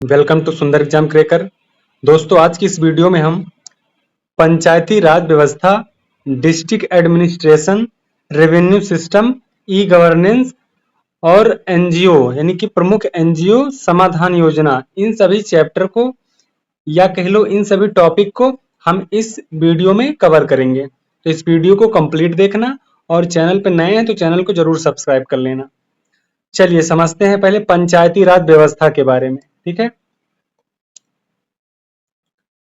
Welcome to सुंदर exam cracker. दोस्तों, आज की इस वीडियो में हम पंचायती राज व्यवस्था, district administration, revenue system, e governance और एनजीओ यानी कि प्रमुख एनजीओ समाधान योजना, इन सभी चैप्टर को या कह लो इन सभी टॉपिक को हम इस वीडियो में कवर करेंगे। तो इस वीडियो को कंप्लीट देखना और चैनल पर नए हैं तो चैनल को जरूर सब्सक्राइब कर लेना। चलिए समझते हैं पहले पंचायती राज व्यवस्था के बारे में। ठीक है,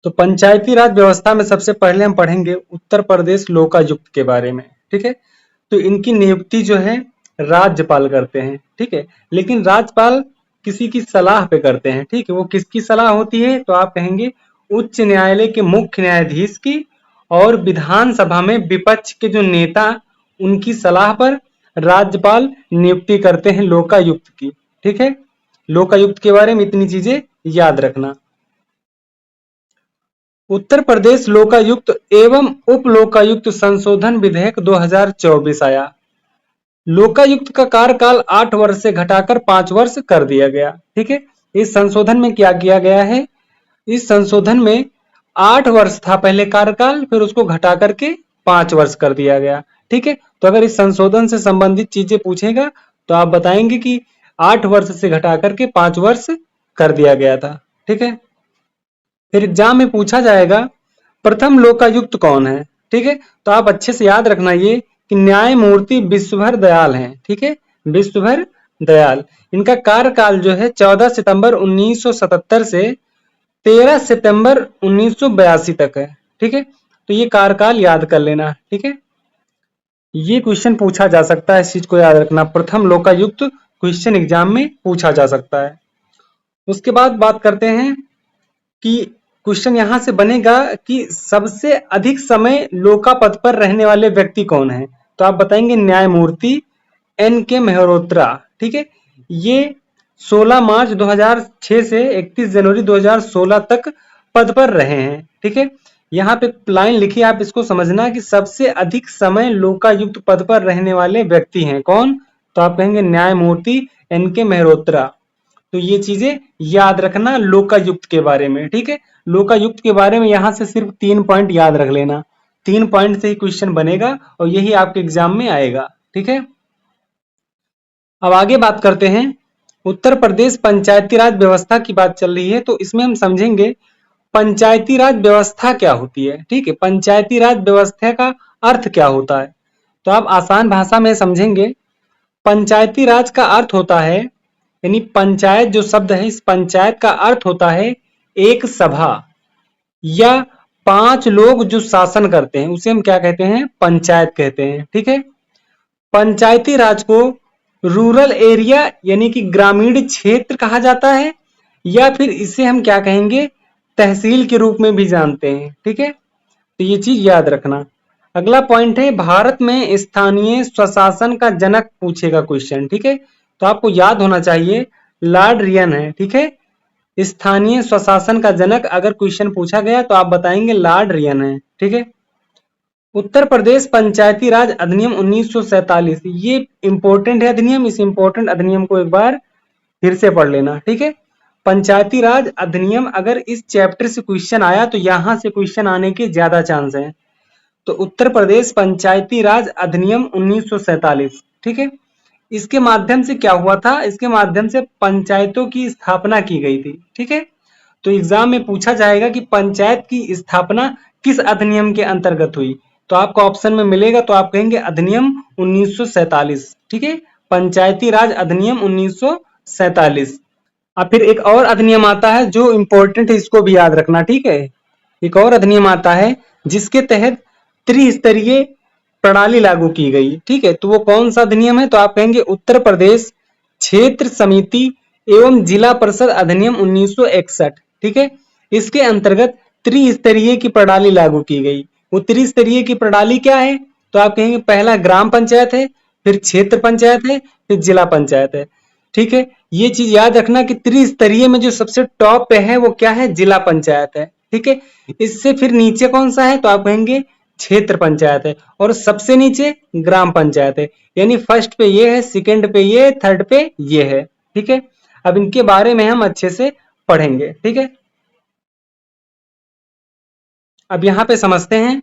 तो पंचायती राज व्यवस्था में सबसे पहले हम पढ़ेंगे उत्तर प्रदेश लोकायुक्त के बारे में। ठीक है, तो इनकी नियुक्ति जो है राज्यपाल करते हैं। ठीक है, लेकिन राज्यपाल किसी की सलाह पे करते हैं। ठीक है, वो किसकी सलाह होती है तो आप कहेंगे उच्च न्यायालय के मुख्य न्यायाधीश की और विधानसभा में विपक्ष के जो नेता उनकी सलाह पर राज्यपाल नियुक्ति करते हैं लोकायुक्त की। ठीक है, लोकायुक्त के बारे में इतनी चीजें याद रखना। उत्तर प्रदेश लोकायुक्त एवं उप लोकायुक्त संशोधन विधेयक 2024 आया। लोकायुक्त का कार्यकाल 8 वर्ष से घटाकर 5 वर्ष कर दिया गया। ठीक है, इस संशोधन में क्या किया गया है, इस संशोधन में 8 वर्ष था पहले कार्यकाल, फिर उसको घटा करके 5 वर्ष कर दिया गया। ठीक है, तो अगर इस संशोधन से संबंधित चीजें पूछेगा तो आप बताएंगे कि 8 वर्ष से घटा करके 5 वर्ष कर दिया गया था। ठीक है, फिर एग्जाम में पूछा जाएगा प्रथम लोकायुक्त कौन है। ठीक है, तो आप अच्छे से याद रखना ये कि न्यायमूर्ति विश्वभर दयाल हैं। ठीक है, विश्वभर दयाल, इनका कार्यकाल जो है 14 सितंबर 1977 से 13 सितंबर 1982 तक है। ठीक है, तो ये कार्यकाल याद कर लेना। ठीक है, ये क्वेश्चन पूछा जा सकता है, इस चीज को याद रखना, प्रथम लोकायुक्त क्वेश्चन एग्जाम में पूछा जा सकता है। उसके बाद बात करते हैं कि क्वेश्चन यहां से बनेगा कि सबसे अधिक समय लोका पद पर रहने वाले व्यक्ति कौन है, तो आप बताएंगे न्यायमूर्ति एन के मेहरोत्रा। ठीक है, ये 16 मार्च 2006 से 31 जनवरी 2016 तक पद पर रहे हैं। ठीक है, यहाँ पे लाइन लिखी, आप इसको समझना कि सबसे अधिक समय लोकायुक्त पद पर रहने वाले व्यक्ति हैं कौन, तो आप कहेंगे न्यायमूर्ति एन के मेहरोत्रा। तो ये चीजें याद रखना लोकायुक्त के बारे में। ठीक है, लोकायुक्त के बारे में यहां से सिर्फ 3 पॉइंट याद रख लेना, 3 पॉइंट से ही क्वेश्चन बनेगा और यही आपके एग्जाम में आएगा। ठीक है, अब आगे बात करते हैं, उत्तर प्रदेश पंचायती राज व्यवस्था की बात चल रही है तो इसमें हम समझेंगे पंचायती राज व्यवस्था क्या होती है। ठीक है, पंचायती राज व्यवस्था का अर्थ क्या होता है, तो आप आसान भाषा में समझेंगे पंचायती राज का अर्थ होता है, यानी पंचायत जो शब्द है, इस पंचायत का अर्थ होता है एक सभा या 5 लोग जो शासन करते हैं उसे हम क्या कहते हैं, पंचायत कहते हैं। ठीक है, पंचायती राज को रूरल एरिया यानी कि ग्रामीण क्षेत्र कहा जाता है या फिर इसे हम क्या कहेंगे, तहसील के रूप में भी जानते हैं। ठीक है, तो ये चीज याद रखना। अगला पॉइंट है भारत में स्थानीय स्वशासन का जनक पूछेगा क्वेश्चन। ठीक है, तो आपको याद होना चाहिए लॉर्ड रियन है। ठीक है, स्थानीय स्वशासन का जनक अगर क्वेश्चन पूछा गया तो आप बताएंगे लॉर्ड रियन है। ठीक है, उत्तर प्रदेश पंचायती राज अधिनियम 1947, ये इंपॉर्टेंट है अधिनियम, इस इंपॉर्टेंट अधिनियम को एक बार फिर से पढ़ लेना। ठीक है, पंचायती राज अधिनियम अगर इस चैप्टर से क्वेश्चन आया तो यहां से क्वेश्चन आने के ज्यादा चांस हैं। तो उत्तर प्रदेश पंचायती राज अधिनियम 1947, ठीक है, इसके माध्यम से क्या हुआ था, इसके माध्यम से पंचायतों की स्थापना की गई थी। ठीक है, तो एग्जाम में पूछा जाएगा कि पंचायत की स्थापना किस अधिनियम के अंतर्गत हुई, तो आपको ऑप्शन में मिलेगा तो आप कहेंगे अधिनियम 1947। ठीक है, पंचायती राज अधिनियम 1947। अब फिर एक और अधिनियम आता है जो इंपॉर्टेंट है, इसको भी याद रखना। ठीक है, एक और अधिनियम आता है जिसके तहत त्रिस्तरीय प्रणाली लागू की गई। ठीक है, तो वो कौन सा अधिनियम है, तो आप कहेंगे उत्तर प्रदेश क्षेत्र समिति एवं जिला परिषद अधिनियम 1961। ठीक है, इसके अंतर्गत त्रिस्तरीय की प्रणाली लागू की गई। वो त्रिस्तरीय की प्रणाली क्या है, तो आप कहेंगे पहला ग्राम पंचायत है, फिर क्षेत्र पंचायत है, फिर जिला पंचायत है। ठीक है, ये चीज याद रखना कि त्रिस्तरीय में जो सबसे टॉप पे है वो क्या है, जिला पंचायत है। ठीक है, इससे फिर नीचे कौन सा है, तो आप कहेंगे क्षेत्र पंचायत है, और सबसे नीचे ग्राम पंचायत है। यानी फर्स्ट पे ये है, सेकंड पे ये, थर्ड पे ये है। ठीक है, अब इनके बारे में हम अच्छे से पढ़ेंगे। ठीक है, अब यहाँ पे समझते हैं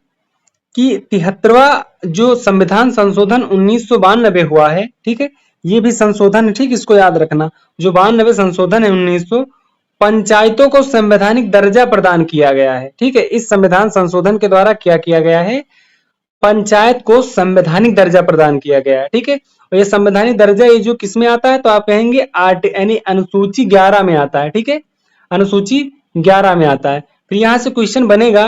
कि 73वां जो संविधान संशोधन 1992 हुआ है, ठीक है, ये भी संशोधन है, ठीक, इसको याद रखना। जो 92 संशोधन है 1900, पंचायतों को संवैधानिक दर्जा प्रदान किया गया है। ठीक है, इस संविधान संशोधन के द्वारा क्या किया गया है, पंचायत को संवैधानिक दर्जा प्रदान किया गया है। ठीक है, और ये संवैधानिक दर्जा ये जो किसमें आता है, तो आप कहेंगे आर्ट यानी अनुसूची 11 में आता है। ठीक है, अनुसूची 11 में आता है। फिर यहाँ से क्वेश्चन बनेगा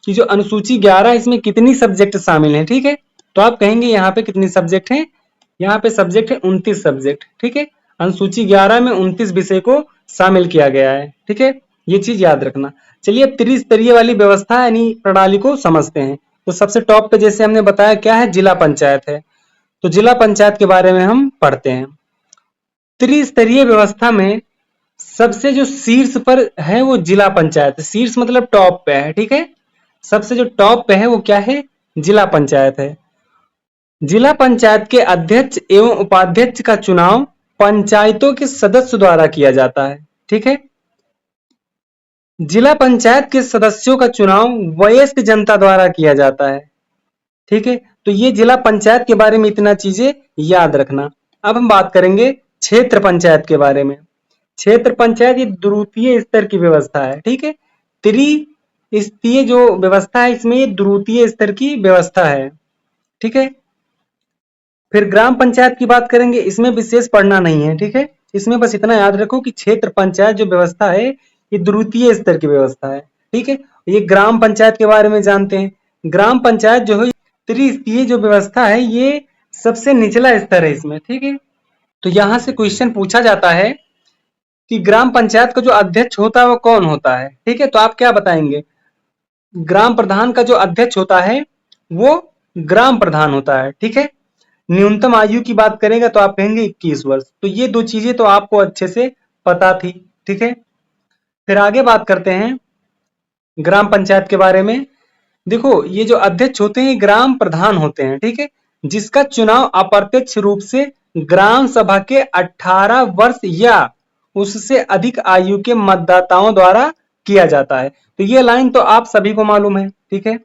कि जो अनुसूची 11 इसमें कितनी सब्जेक्ट शामिल है। ठीक है, तो आप कहेंगे यहाँ पे कितनी सब्जेक्ट है, यहाँ पे सब्जेक्ट है 29 सब्जेक्ट। ठीक है, अनुसूची 11 में 29 विषय को शामिल किया गया है। ठीक है, ये चीज याद रखना। चलिए अब त्रिस्तरीय वाली व्यवस्था यानी प्रणाली को समझते हैं। तो सबसे टॉप पे जैसे हमने बताया क्या है, जिला पंचायत है। तो जिला पंचायत के बारे में हम पढ़ते हैं। त्रिस्तरीय व्यवस्था में सबसे जो शीर्ष पर है वो जिला पंचायत, शीर्ष मतलब टॉप पे है। ठीक है, सबसे जो टॉप पे है वो क्या है, जिला पंचायत है। जिला पंचायत के अध्यक्ष एवं उपाध्यक्ष का चुनाव पंचायतों के सदस्य द्वारा किया जाता है। ठीक है, जिला पंचायत के सदस्यों का चुनाव वयस्क जनता द्वारा किया जाता है। ठीक है, तो ये जिला पंचायत के बारे में इतना चीजें याद रखना। अब हम बात करेंगे क्षेत्र पंचायत के बारे में। क्षेत्र पंचायत ये द्वितीय स्तर की व्यवस्था है। ठीक है, त्रिस्तरीय जो व्यवस्था है इसमें ये द्वितीय स्तर की व्यवस्था है। ठीक है, फिर ग्राम पंचायत की बात करेंगे, इसमें विशेष पढ़ना नहीं है। ठीक है, इसमें बस इतना याद रखो कि क्षेत्र पंचायत जो व्यवस्था है ये द्वितीय स्तर की व्यवस्था है। ठीक है, ये ग्राम पंचायत के बारे में जानते हैं। ग्राम पंचायत जो है त्रिस्तरीय जो व्यवस्था है ये सबसे निचला स्तर है इसमें। ठीक है, तो यहां से क्वेश्चन पूछा जाता है कि ग्राम पंचायत का जो अध्यक्ष होता है वो कौन होता है। ठीक है, तो आप क्या बताएंगे, ग्राम प्रधान का जो अध्यक्ष होता है वो ग्राम प्रधान होता है। ठीक है, न्यूनतम आयु की बात करेंगे तो आप कहेंगे 21 वर्ष। तो ये दो चीजें तो आपको अच्छे से पता थी। ठीक है, फिर आगे बात करते हैं ग्राम पंचायत के बारे में। देखो ये जो अध्यक्ष होते हैं ग्राम प्रधान होते हैं। ठीक है, जिसका चुनाव अप्रत्यक्ष रूप से ग्राम सभा के 18 वर्ष या उससे अधिक आयु के मतदाताओं द्वारा किया जाता है। तो ये लाइन तो आप सभी को मालूम है। ठीक है,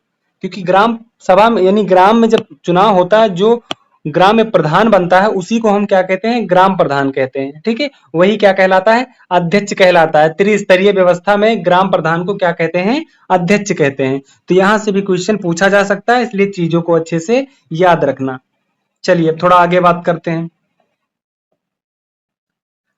क्योंकि ग्राम सभा में यानी ग्राम में जब चुनाव होता है जो ग्राम में प्रधान बनता है उसी को हम क्या कहते हैं, ग्राम प्रधान कहते हैं। ठीक है, वही क्या कहलाता है, अध्यक्ष कहलाता है। त्रिस्तरीय व्यवस्था में ग्राम प्रधान को क्या कहते हैं, अध्यक्ष कहते हैं। तो यहां से भी क्वेश्चन पूछा जा सकता है, इसलिए चीजों को अच्छे से याद रखना। चलिए अब थोड़ा आगे बात करते हैं।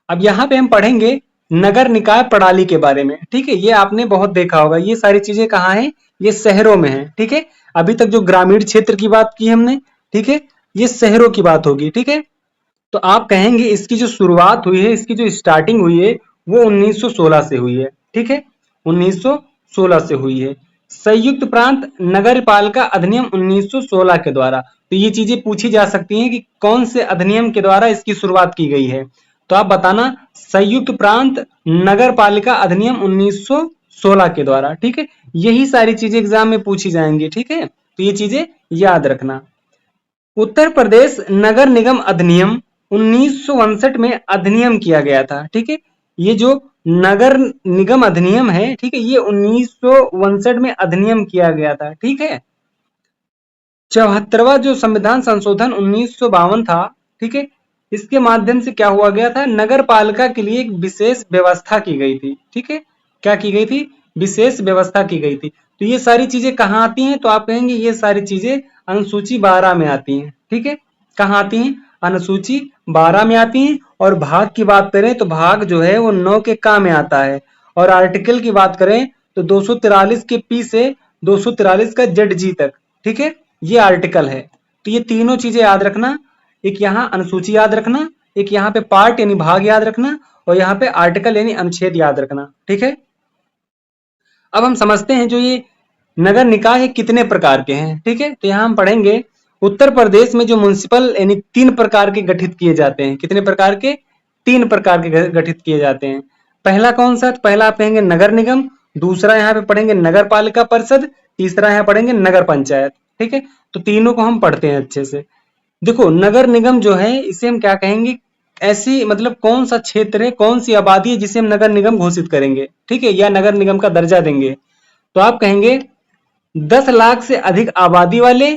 अब यहाँ पे हम पढ़ेंगे नगर निकाय प्रणाली के बारे में। ठीक है, ये आपने बहुत देखा होगा, ये सारी चीजें कहाँ हैं, ये शहरों में है। ठीक है, अभी तक जो ग्रामीण क्षेत्र की बात की हमने, ठीक है, ये शहरों की बात होगी। ठीक है, तो आप कहेंगे इसकी जो शुरुआत हुई है, इसकी जो स्टार्टिंग हुई है वो 1916 से हुई है। ठीक है, 1916 से हुई है। संयुक्त प्रांत नगर पालिका अधिनियम 1916 के द्वारा। तो ये चीजें पूछी जा सकती हैं कि कौन से अधिनियम के द्वारा इसकी शुरुआत की गई है। तो आप बताना संयुक्त प्रांत नगर पालिका अधिनियम 1916 के द्वारा। ठीक है, यही सारी चीजें एग्जाम में पूछी जाएंगी। ठीक है, तो ये चीजें याद रखना। उत्तर प्रदेश नगर निगम अधिनियम 1959 में अधिनियम किया गया था। ठीक है, ये जो नगर निगम अधिनियम है, ठीक है, ये 1959 में अधिनियम किया गया था। ठीक है, 74वां जो संविधान संशोधन 1952 था, ठीक है, इसके माध्यम से क्या हुआ गया था, नगर पालिका के लिए एक विशेष व्यवस्था की गई थी। ठीक है, क्या की गई थी, विशेष व्यवस्था की गई थी। तो ये सारी चीजें कहाँ आती हैं, तो आप कहेंगे ये सारी चीजें अनुसूची 12 में आती हैं। ठीक है, कहाँ आती हैं, अनुसूची 12 में आती हैं। और भाग की बात करें तो भाग जो है वो 9 के का में आता है। और आर्टिकल की बात करें तो 243 के पी से 243 का जेड जी तक। ठीक है, ये आर्टिकल है। तो ये तीनों चीजें याद रखना, एक यहाँ अनुसूची याद रखना, एक यहाँ पे पार्ट यानी भाग याद रखना, और यहाँ पे आर्टिकल यानी अनुच्छेद याद रखना। ठीक है, अब हम समझते हैं जो ये नगर निकाय है कितने प्रकार के हैं। ठीक है, तो यहाँ हम पढ़ेंगे उत्तर प्रदेश में जो म्युनिसिपल यानी 3 प्रकार के गठित किए जाते हैं। कितने प्रकार के, 3 प्रकार के गठित किए जाते हैं। पहला कौन सा, तो पहला आप कहेंगे नगर निगम, दूसरा यहाँ पे पढ़ेंगे नगर पालिका परिषद, तीसरा यहाँ पढ़ेंगे नगर पंचायत। ठीक है, तो तीनों को हम पढ़ते हैं अच्छे से। देखो नगर निगम जो है इसे हम क्या कहेंगे, ऐसी मतलब कौन सा क्षेत्र है, कौन सी आबादी है जिसे हम नगर निगम घोषित करेंगे, ठीक है, या नगर निगम का दर्जा देंगे। तो आप कहेंगे 10 लाख से अधिक आबादी वाले,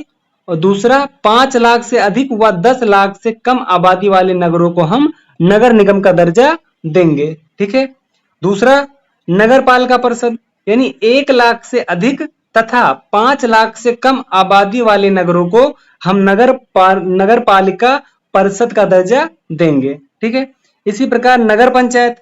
और दूसरा 5 लाख से अधिक व 10 लाख से कम आबादी वाले नगरों को हम नगर निगम का दर्जा देंगे, ठीक है। दूसरा, नगर पालिका परिषद, यानी 1 लाख से अधिक तथा 5 लाख से कम आबादी वाले नगरों को हम नगर पालिका परिषद का दर्जा देंगे, ठीक है। इसी प्रकार नगर पंचायत,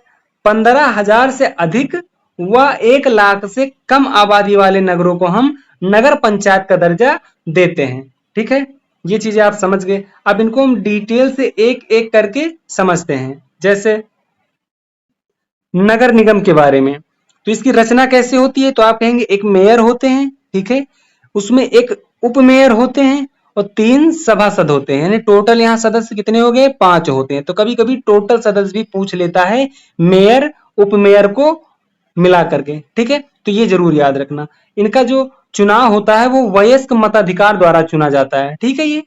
15,000 से अधिक व 1 लाख से कम आबादी वाले नगरों को हम नगर पंचायत का दर्जा देते हैं, ठीक है। ये चीजें आप समझ गए। अब इनको हम डिटेल से एक एक करके समझते हैं। जैसे नगर निगम के बारे में, तो इसकी रचना कैसे होती है, तो आप कहेंगे एक मेयर होते हैं, ठीक है, उसमें एक उप मेयर होते हैं और 3 सभासद होते हैं, यानी टोटल यहाँ सदस्य कितने हो गए, 5 होते हैं। तो कभी कभी टोटल सदस्य भी पूछ लेता है मेयर उप मेयर को मिला करके, ठीक है। तो ये जरूर याद रखना। इनका जो चुनाव होता है वो वयस्क मताधिकार द्वारा चुना जाता है, ठीक है। ये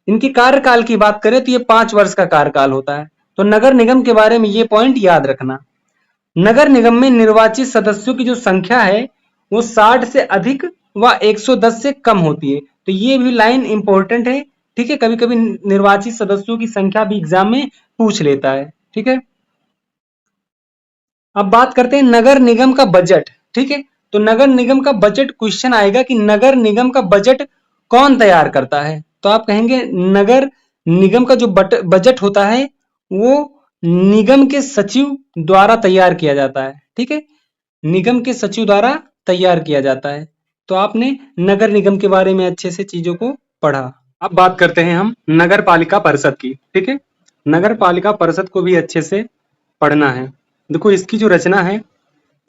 इनके कार्यकाल की बात करें तो ये 5 वर्ष का कार्यकाल होता है। तो नगर निगम के बारे में ये पॉइंट याद रखना। नगर निगम में निर्वाचित सदस्यों की जो संख्या है वो 60 से अधिक व 110 से कम होती है। तो ये भी लाइन इंपॉर्टेंट है, ठीक है। कभी कभी निर्वाचित सदस्यों की संख्या भी एग्जाम में पूछ लेता है, ठीक है। अब बात करते हैं नगर निगम का बजट, ठीक है। तो नगर निगम का बजट क्वेश्चन आएगा कि नगर निगम का बजट कौन तैयार करता है। तो आप कहेंगे नगर निगम का जो बजट होता है वो निगम के सचिव द्वारा तैयार किया जाता है, ठीक है। निगम के सचिव द्वारा तैयार किया जाता है। तो आपने नगर निगम के बारे में अच्छे से चीजों को पढ़ा। अब बात करते हैं हम नगर पालिका परिषद की, ठीक है। नगर पालिका परिषद को भी अच्छे से पढ़ना है। देखो इसकी जो रचना है,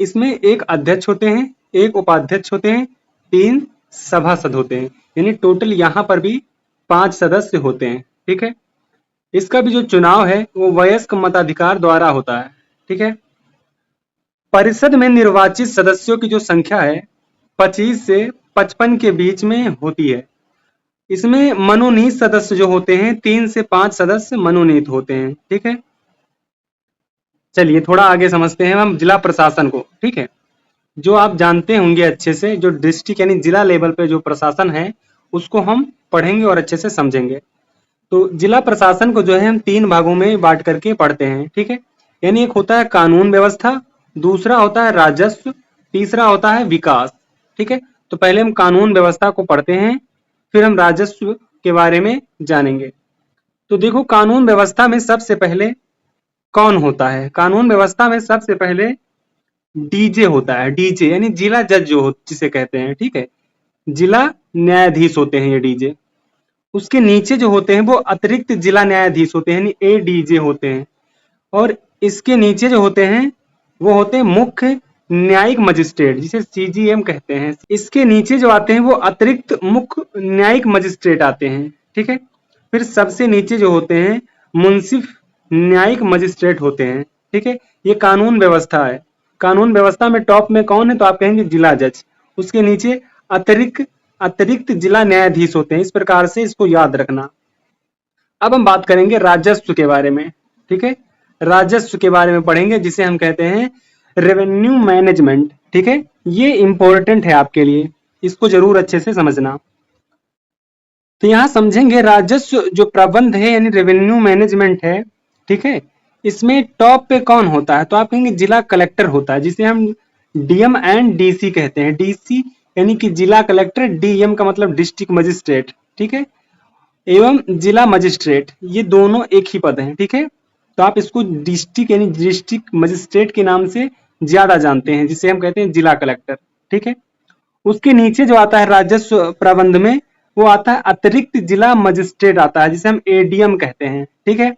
इसमें एक अध्यक्ष होते हैं, एक उपाध्यक्ष होते हैं, 3 सभासद होते हैं, यानी टोटल यहाँ पर भी 5 सदस्य होते हैं, ठीक है। इसका भी जो चुनाव है वो वयस्क मताधिकार द्वारा होता है, ठीक है। परिषद में निर्वाचित सदस्यों की जो संख्या है 25 से 55 के बीच में होती है। इसमें मनोनीत सदस्य जो होते हैं 3 से 5 सदस्य मनोनीत होते हैं, ठीक है। चलिए थोड़ा आगे समझते हैं हम जिला प्रशासन को, ठीक है। जो आप जानते होंगे अच्छे से, जो डिस्ट्रिक्ट यानी जिला लेवल पे जो प्रशासन है उसको हम पढ़ेंगे और अच्छे से समझेंगे। तो जिला प्रशासन को जो है हम 3 भागों में बांट करके पढ़ते हैं, ठीक है। यानी एक होता है कानून व्यवस्था, दूसरा होता है राजस्व, तीसरा होता है विकास, ठीक है। तो पहले हम कानून व्यवस्था को पढ़ते हैं, फिर हम राजस्व के बारे में जानेंगे। तो देखो कानून व्यवस्था में सबसे पहले कौन होता है, कानून व्यवस्था में सबसे पहले डीजे होता है। डीजे यानी जिला जज जो जिसे कहते हैं, ठीक है, जिला न्यायाधीश होते हैं ये डीजे। उसके नीचे जो होते हैं वो अतिरिक्त जिला न्यायाधीश होते हैं, यानी एडीजे होते हैं। और इसके नीचे जो होते हैं वो होते हैं मुख्य न्यायिक मजिस्ट्रेट, जिसे सीजीएम कहते हैं। इसके नीचे जो आते हैं वो अतिरिक्त मुख्य न्यायिक मजिस्ट्रेट आते हैं, ठीक है। फिर सबसे नीचे जो होते हैं मुंसिफ न्यायिक मजिस्ट्रेट होते हैं, ठीक है। ये कानून व्यवस्था है। कानून व्यवस्था में टॉप में कौन है, तो आप कहेंगे जिला जज। उसके नीचे अतिरिक्त जिला न्यायाधीश होते हैं। इस प्रकार से इसको याद रखना। अब हम बात करेंगे राजस्व के बारे में, ठीक है। राजस्व के बारे में पढ़ेंगे जिसे हम कहते हैं रेवेन्यू मैनेजमेंट, ठीक है। ये इंपॉर्टेंट है आपके लिए, इसको जरूर अच्छे से समझना। तो यहाँ समझेंगे राजस्व जो प्रबंध है यानी रेवेन्यू मैनेजमेंट है, ठीक है। इसमें टॉप पे कौन होता है, तो आप कहेंगे जिला कलेक्टर होता है, जिसे हम डीएम एंड डीसी कहते हैं। डीसी यानी कि जिला कलेक्टर, डीएम का मतलब डिस्ट्रिक्ट मजिस्ट्रेट, ठीक है, एवं जिला मजिस्ट्रेट, ये दोनों एक ही पद हैं, ठीक है। तो आप इसको डिस्ट्रिक्ट यानी डिस्ट्रिक्ट मजिस्ट्रेट के नाम से ज्यादा जानते हैं, जिसे हम कहते हैं जिला कलेक्टर, ठीक है। उसके नीचे जो आता है राजस्व प्रबंध में वो आता है अतिरिक्त जिला मजिस्ट्रेट आता है, जिसे हम एडीएम कहते हैं, ठीक है।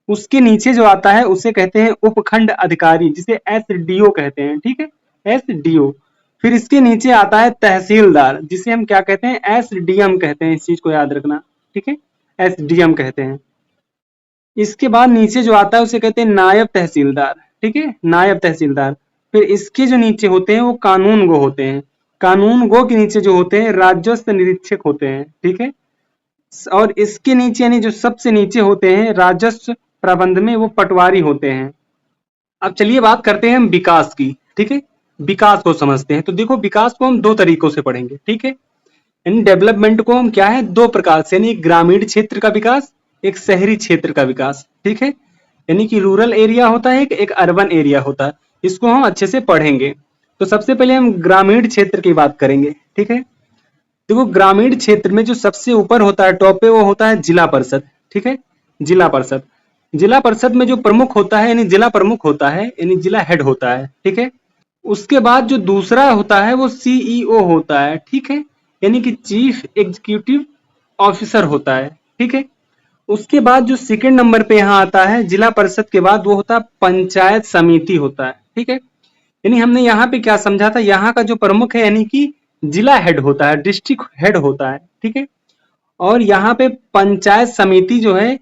उसके नीचे जो आता है उसे कहते हैं उपखंड अधिकारी, जिसे एसडीओ कहते हैं, ठीक है, एसडीओ। फिर इसके नीचे आता है तहसीलदार, जिसे हम क्या कहते हैं, एसडीएम कहते हैं। इस चीज को याद रखना, ठीक है, एसडीएम कहते हैं। इसके बाद नीचे जो आता है उसे कहते हैं नायब तहसीलदार, ठीक है, नायब तहसीलदार। फिर इसके जो नीचे होते हैं वो कानून गो होते हैं। कानून गो के नीचे जो होते हैं राजस्व निरीक्षक होते हैं, ठीक है। और इसके नीचे यानी जो सबसे नीचे होते हैं राजस्व प्रबंध में वो पटवारी होते हैं। अब चलिए बात करते हैं हम विकास की, ठीक है, विकास को समझते हैं। तो देखो विकास को हम दो तरीकों से पढ़ेंगे, ठीक है। यानी डेवलपमेंट को हम क्या है दो प्रकार से, यानी ग्रामीण क्षेत्र का विकास, एक शहरी क्षेत्र का विकास, ठीक है। यानी कि रूरल एरिया होता है, एक अर्बन एरिया होता है, इसको हम अच्छे से पढ़ेंगे। तो सबसे पहले हम ग्रामीण क्षेत्र की बात करेंगे, ठीक है। देखो ग्रामीण क्षेत्र में जो सबसे ऊपर होता है टॉप पे, वो होता है जिला परिषद, ठीक है, जिला परिषद। जिला परिषद में जो प्रमुख होता है यानी जिला प्रमुख होता है, यानी जिला हेड होता है, ठीक है। उसके बाद जो दूसरा होता है वो सीईओ होता है, ठीक है, यानी कि चीफ एग्जीक्यूटिव ऑफिसर होता है, ठीक है। उसके बाद जो सेकंड नंबर पे यहाँ आता है जिला परिषद के बाद, वो होता है पंचायत समिति होता है, ठीक है। यानी हमने यहाँ पे क्या समझा था, यहाँ का जो प्रमुख है यानी कि जिला हेड होता है, डिस्ट्रिक्ट हेड होता है, ठीक है। और यहाँ पे पंचायत समिति जो है,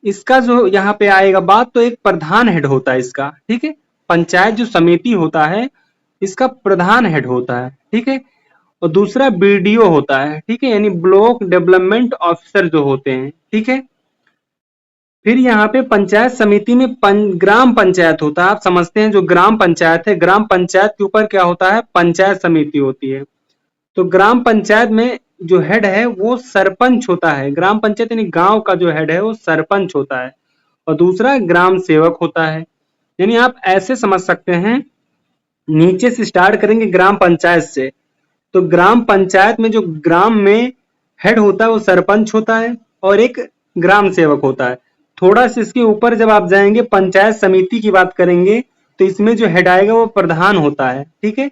इसका जो यहाँ पे आएगा बात, तो एक प्रधान हेड होता है इसका, ठीक है। पंचायत जो समिति होता है इसका प्रधान हेड होता है, ठीक है। और दूसरा बीडीओ होता है, ठीक है, यानी ब्लॉक डेवलपमेंट ऑफिसर जो होते हैं, ठीक है। फिर यहाँ पे पंचायत समिति में ग्राम पंचायत होता है। आप समझते हैं जो ग्राम पंचायत है, ग्राम पंचायत के ऊपर क्या होता है, पंचायत समिति होती है। तो ग्राम पंचायत में जो हेड है वो सरपंच होता है। ग्राम पंचायत यानी गांव का जो हेड है वो सरपंच होता है। और दूसरा ग्राम सेवक होता है। यानी आप ऐसे समझ सकते हैं, नीचे से स्टार्ट करेंगे ग्राम पंचायत से, तो ग्राम पंचायत में जो ग्राम में हेड होता है वो सरपंच होता है और एक ग्राम सेवक होता है। थोड़ा सा इसके ऊपर जब आप जाएंगे पंचायत समिति की बात करेंगे, तो इसमें जो हेड आएगा वो प्रधान होता है, ठीक है,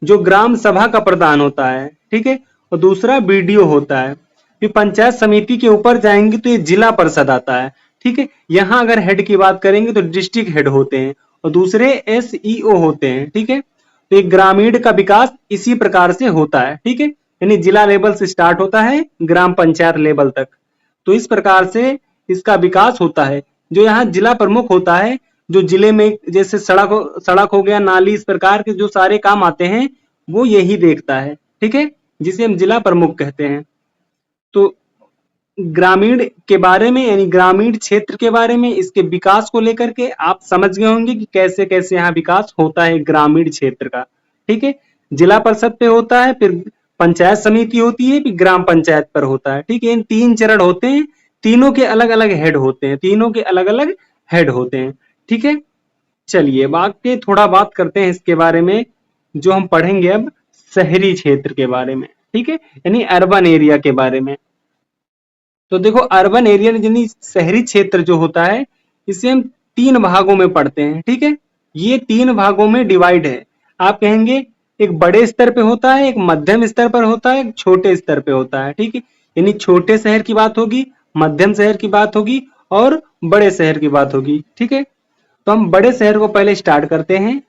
जो ग्राम सभा का प्रधान होता है, ठीक है। और दूसरा बीडीओ होता है। फिर पंचायत समिति के ऊपर जाएंगे तो ये जिला परिषद आता है, ठीक है। यहाँ अगर हेड की बात करेंगे तो डिस्ट्रिक्ट हेड होते हैं और दूसरे एसईओ होते हैं, ठीक है। तो एक ग्रामीण का विकास इसी प्रकार से होता है, ठीक है, यानी जिला लेवल से स्टार्ट होता है ग्राम पंचायत लेवल तक। तो इस प्रकार से इसका विकास होता है। जो यहाँ जिला प्रमुख होता है, जो जिले में जैसे सड़क हो गया, नाली, इस प्रकार के जो सारे काम आते हैं वो यही देखता है, ठीक है, जिसे हम जिला प्रमुख कहते हैं। तो ग्रामीण के बारे में यानी ग्रामीण क्षेत्र के बारे में, इसके विकास को लेकर के आप समझ गए होंगे कि कैसे कैसे यहाँ विकास होता है ग्रामीण क्षेत्र का, ठीक है। जिला परिषद पे होता है, फिर पंचायत समिति होती है, फिर ग्राम पंचायत पर होता है, ठीक है। इन तीन चरण होते हैं, तीनों के अलग अलग हेड होते हैं, तीनों के अलग अलग हेड होते हैं, ठीक है। चलिए बाकी थोड़ा बात करते हैं इसके बारे में, जो हम पढ़ेंगे अब शहरी क्षेत्र के बारे में, ठीक है, यानी अर्बन एरिया के बारे में। तो देखो अर्बन एरिया यानी शहरी क्षेत्र जो होता है, इसे हम तीन भागों में पढ़ते हैं, ठीक है। ये तीन भागों में डिवाइड है। आप कहेंगे एक बड़े स्तर पे होता है, एक मध्यम स्तर पर होता है, एक छोटे स्तर पे होता है, ठीक है। यानी छोटे शहर की बात होगी, मध्यम शहर की बात होगी और बड़े शहर की बात होगी, ठीक है। तो हम बड़े शहर को पहले स्टार्ट करते हैं।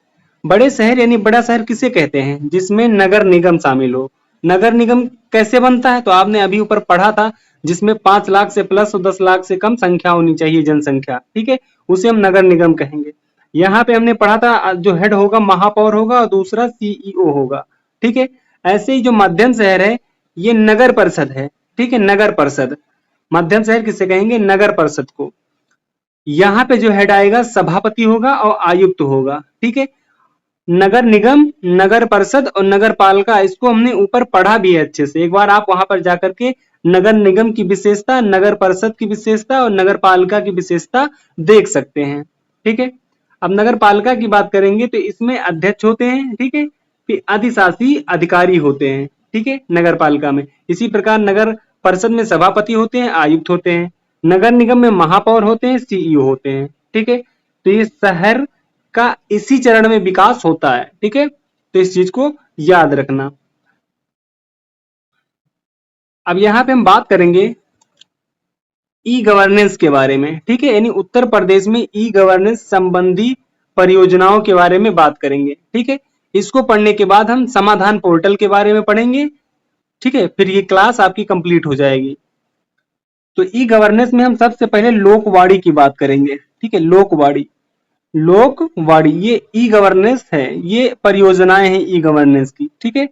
बड़े शहर यानी बड़ा शहर किसे कहते हैं, जिसमें नगर निगम शामिल हो। नगर निगम कैसे बनता है, तो आपने अभी ऊपर पढ़ा था, जिसमें 5 लाख से प्लस और 10 लाख से कम संख्या होनी चाहिए जनसंख्या, ठीक है, उसे हम नगर निगम कहेंगे। यहाँ पे हमने पढ़ा था जो हेड होगा महापौर होगा और दूसरा सीईओ होगा, ठीक है। ऐसे ही जो मध्यम शहर है ये नगर परिषद है, ठीक है, नगर परिषद। मध्यम शहर किसे कहेंगे, नगर परिषद को। यहाँ पे जो हेड आएगा सभापति होगा और आयुक्त होगा, ठीक है। नगर निगम, नगर परिषद और नगर पालिका, इसको हमने ऊपर पढ़ा भी है अच्छे से। एक बार आप वहां पर जाकर के नगर निगम की विशेषता, नगर परिषद की विशेषता और नगर पालिका की विशेषता देख सकते हैं, ठीक है। अब नगर पालिका की बात करेंगे तो इसमें अध्यक्ष होते हैं, ठीक है, फिर अधिशासी अधिकारी होते हैं, ठीक है, नगर पालिका में। इसी प्रकार नगर परिषद में सभापति होते हैं, आयुक्त होते हैं। नगर निगम में महापौर होते हैं, सीईओ होते हैं, ठीक है। तो ये शहर का इसी चरण में विकास होता है, ठीक है। तो इस चीज को याद रखना। अब यहाँ पे हम बात करेंगे ई गवर्नेंस के बारे में, ठीक है, यानी उत्तर प्रदेश में ई गवर्नेंस संबंधी परियोजनाओं के बारे में बात करेंगे, ठीक है। इसको पढ़ने के बाद हम समाधान पोर्टल के बारे में पढ़ेंगे, ठीक है, फिर ये क्लास आपकी कंप्लीट हो जाएगी। तो ई गवर्नेंस में हम सबसे पहले लोकवाणी की बात करेंगे, ठीक है, लोकवाणी। लोकवाणी ये ई गवर्नेंस है, ये परियोजनाएं हैं ई गवर्नेंस की, ठीक है।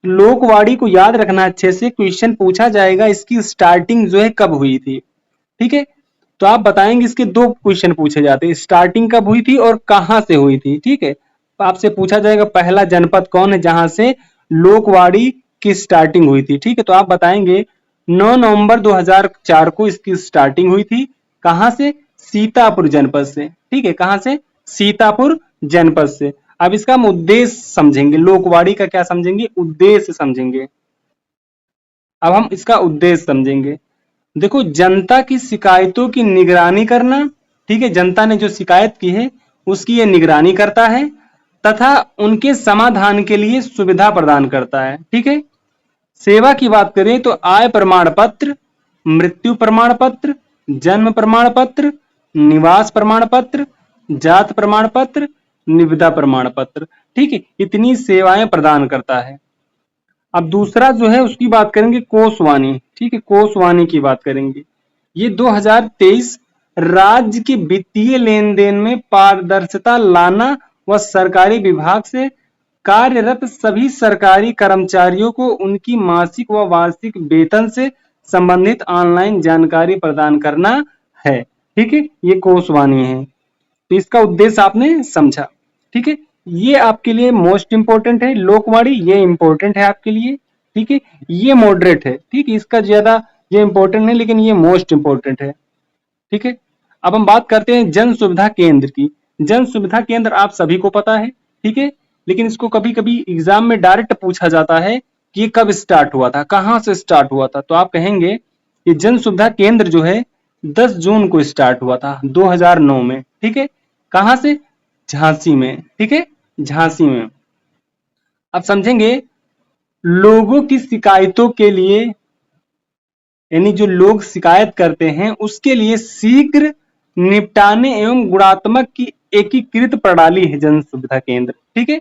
लोकवाणी को याद रखना अच्छे से, क्वेश्चन पूछा जाएगा इसकी स्टार्टिंग जो है कब हुई थी, ठीक है। तो आप बताएंगे, इसके दो क्वेश्चन पूछे जाते हैं, स्टार्टिंग कब हुई थी और कहां से हुई थी। ठीक है, तो आपसे पूछा जाएगा पहला जनपद कौन है जहां से लोकवाड़ी की स्टार्टिंग हुई थी। ठीक है, तो आप बताएंगे 9 नवंबर 2004 को इसकी स्टार्टिंग हुई थी। कहां से? सीतापुर जनपद से। ठीक है, कहां से? सीतापुर जनपद से। अब इसका हम उद्देश्य समझेंगे, लोकवाड़ी का क्या समझेंगे? उद्देश्य समझेंगे। अब हम इसका उद्देश्य समझेंगे। देखो, जनता की शिकायतों की निगरानी करना। ठीक है, जनता ने जो शिकायत की है उसकी ये निगरानी करता है तथा उनके समाधान के लिए सुविधा प्रदान करता है। ठीक है, सेवा की बात करें तो आय प्रमाण पत्र, मृत्यु प्रमाण पत्र, जन्म प्रमाण पत्र, निवास प्रमाण पत्र, जात प्रमाण पत्र, निविदा प्रमाण पत्र। ठीक है, इतनी सेवाएं प्रदान करता है। अब दूसरा जो है उसकी बात करेंगे कोषवाणी। ठीक है, कोषवाणी की बात करेंगे। ये 2023 राज्य के वित्तीय लेन देन में पारदर्शिता लाना व सरकारी विभाग से कार्यरत सभी सरकारी कर्मचारियों को उनकी मासिक व वार्षिक वेतन से संबंधित ऑनलाइन जानकारी प्रदान करना है। ठीक है, ये कोषवाणी है। तो इसका उद्देश्य आपने समझा। ठीक है, ये आपके लिए मोस्ट इंपोर्टेंट है। लोकवाणी ये इंपोर्टेंट है आपके लिए। ठीक है, ये मॉडरेट है। ठीक है, इसका ज्यादा ये इंपोर्टेंट नहीं, लेकिन ये मोस्ट इंपोर्टेंट है। ठीक है, अब हम बात करते हैं जन सुविधा केंद्र की। जन सुविधा केंद्र आप सभी को पता है। ठीक है, लेकिन इसको कभी कभी एग्जाम में डायरेक्ट पूछा जाता है कि ये कब स्टार्ट हुआ था, कहां से स्टार्ट हुआ था। तो आप कहेंगे ये जन सुविधा केंद्र जो है 10 जून को स्टार्ट हुआ था 2009 में। ठीक है, कहां से? झांसी में। ठीक है, झांसी में। अब समझेंगे लोगों की शिकायतों के लिए, यानी जो लोग शिकायत करते हैं उसके लिए शीघ्र निपटाने एवं गुणात्मक की एकीकृत प्रणाली है जन सुविधा केंद्र। ठीक है,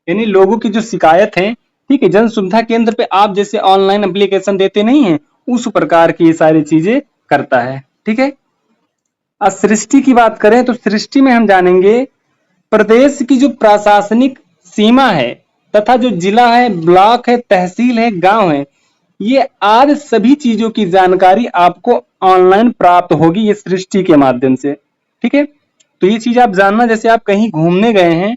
यानी लोगों की जो शिकायत है, ठीक है, जन सुविधा केंद्र पे आप जैसे ऑनलाइन एप्लीकेशन देते नहीं है, उस प्रकार की ये सारी चीजें करता है। ठीक है, अब सृष्टि की बात करें तो सृष्टि में हम जानेंगे प्रदेश की जो प्रशासनिक सीमा है तथा जो जिला है, ब्लॉक है, तहसील है, गांव है, ये आदि सभी चीजों की जानकारी आपको ऑनलाइन प्राप्त होगी ये सृष्टि के माध्यम से। ठीक है, तो ये चीज आप जानना, जैसे आप कहीं घूमने गए हैं,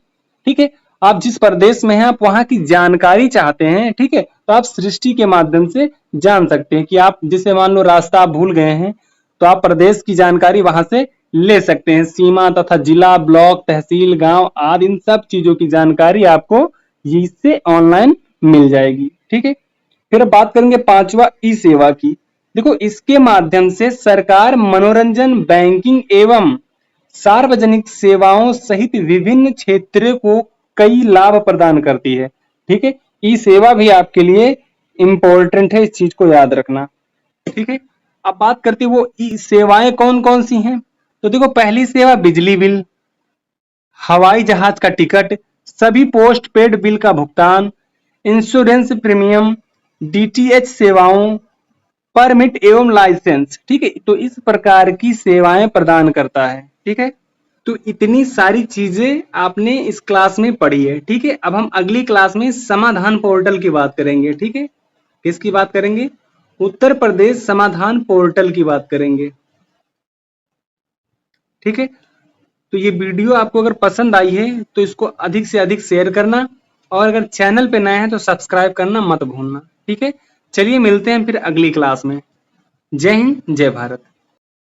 ठीक है, आप जिस प्रदेश में हैं आप वहां की जानकारी चाहते हैं, ठीक है, तो आप सृष्टि के माध्यम से जान सकते हैं कि आप जैसे मान लो रास्ता आप भूल गए हैं तो आप प्रदेश की जानकारी वहां से ले सकते हैं। सीमा तथा जिला, ब्लॉक, तहसील, गांव आदि इन सब चीजों की जानकारी आपको इससे ऑनलाइन मिल जाएगी। ठीक है, फिर बात करेंगे पांचवा ई सेवा की। देखो, इसके माध्यम से सरकार मनोरंजन, बैंकिंग एवं सार्वजनिक सेवाओं सहित विभिन्न क्षेत्रों को कई लाभ प्रदान करती है। ठीक है, ई सेवा भी आपके लिए इंपॉर्टेंट है, इस चीज को याद रखना। ठीक है, अब बात करते हैं वो ई सेवाएं कौन कौन सी हैं। तो देखो, पहली सेवा बिजली बिल, हवाई जहाज का टिकट, सभी पोस्ट पेड बिल का भुगतान, इंश्योरेंस प्रीमियम, डीटीएच सेवाओं, परमिट एवं लाइसेंस। ठीक है, तो इस प्रकार की सेवाएं प्रदान करता है। ठीक है, तो इतनी सारी चीजें आपने इस क्लास में पढ़ी है। ठीक है, अब हम अगली क्लास में समाधान पोर्टल की बात करेंगे। ठीक है, किसकी बात करेंगे? उत्तर प्रदेश समाधान पोर्टल की बात करेंगे। ठीक है, तो ये वीडियो आपको अगर पसंद आई है तो इसको अधिक से अधिक शेयर करना, और अगर चैनल पे नए हैं तो सब्सक्राइब करना मत भूलना। ठीक है, चलिए मिलते हैं फिर अगली क्लास में। जय हिंद, जय भारत।